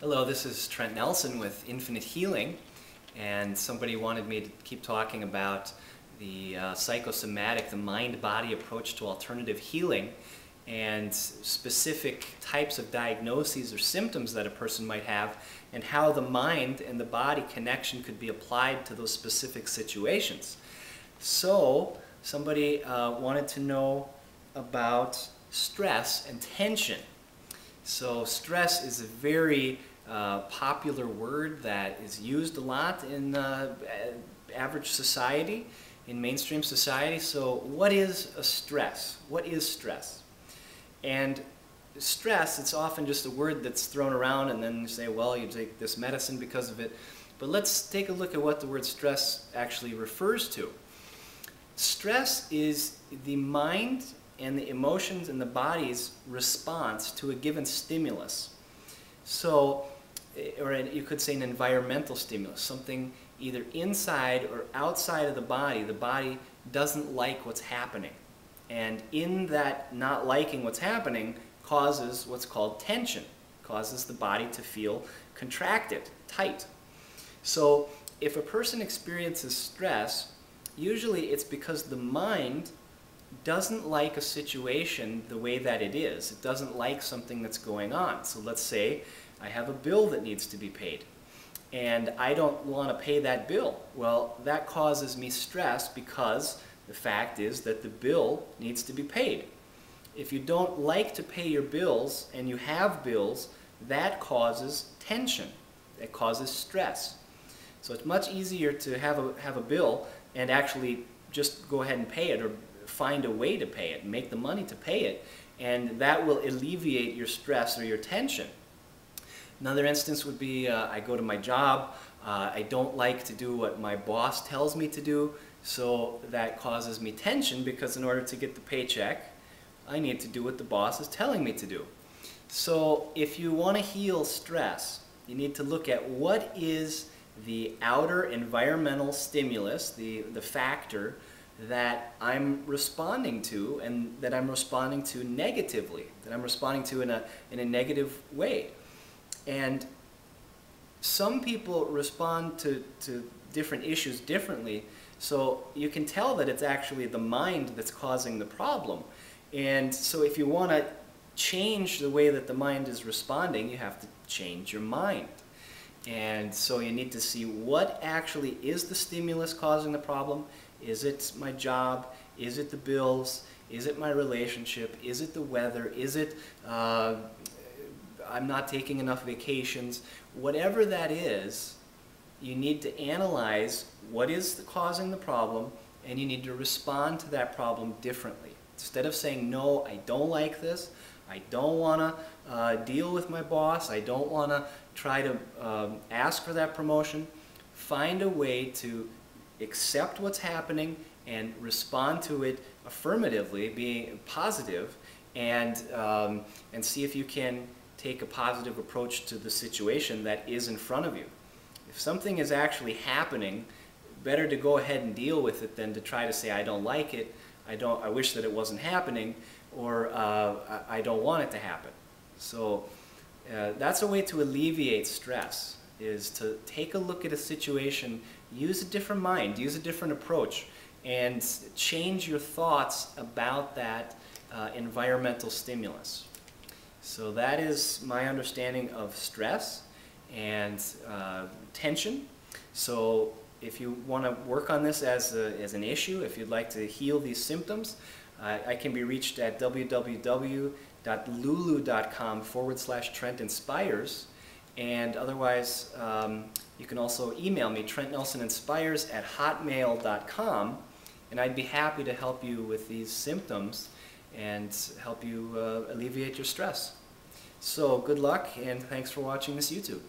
Hello, this is Trent Nelson with Infinite Healing, and somebody wanted me to keep talking about the psychosomatic, the mind-body approach to alternative healing, and specific types of diagnoses or symptoms that a person might have, and how the mind and the body connection could be applied to those specific situations. So, somebody wanted to know about stress and tension. So stress is a very popular word that is used a lot in average society, in mainstream society. So what is a stress? What is stress? And stress, it's often just a word that's thrown around and then you say, well, you take this medicine because of it. But let's take a look at what the word stress actually refers to. Stress is the mind and the emotions and the body's response to a given stimulus. So, or you could say an environmental stimulus, something either inside or outside of the body doesn't like what's happening. And in that not liking what's happening causes what's called tension, causes the body to feel contracted, tight. So if a person experiences stress, usually it's because the mind doesn't like a situation the way that it is. It doesn't like something that's going on. So let's say I have a bill that needs to be paid and I don't want to pay that bill. Well, that causes me stress because the fact is that the bill needs to be paid. If you don't like to pay your bills and you have bills, that causes tension. That causes stress. So it's much easier to have a bill and actually just go ahead and pay it, or find a way to pay it, make the money to pay it, and that will alleviate your stress or your tension. Another instance would be I go to my job, I don't like to do what my boss tells me to do, so that causes me tension because in order to get the paycheck, I need to do what the boss is telling me to do. So if you want to heal stress, you need to look at what is the outer environmental stimulus, the factor that I'm responding to, and that I'm responding to negatively, that I'm responding to in a negative way. And some people respond to different issues differently, so you can tell that it's actually the mind that's causing the problem. And so if you want to change the way that the mind is responding, you have to change your mind. And so you need to see what actually is the stimulus causing the problem. Is it my job? Is it the bills? Is it my relationship? Is it the weather? Is it I'm not taking enough vacations? Whatever that is, you need to analyze what is causing the problem, and you need to respond to that problem differently. Instead of saying, no, I don't like this, I don't want to deal with my boss, I don't want to try to ask for that promotion, find a way to accept what's happening and respond to it affirmatively, being positive, and see if you can take a positive approach to the situation that is in front of you. If something is actually happening, better to go ahead and deal with it than to try to say, I don't like it, I wish that it wasn't happening, or I don't want it to happen. So that's a way to alleviate stress, is to take a look at a situation, use a different mind, use a different approach, and change your thoughts about that environmental stimulus. So that is my understanding of stress and tension. So if you want to work on this as an issue, if you'd like to heal these symptoms, I can be reached at www.lulu.com/Trent Inspires. And otherwise, you can also email me, trentnelsonInspires@hotmail.com, and I'd be happy to help you with these symptoms and help you alleviate your stress. So good luck, and thanks for watching this YouTube.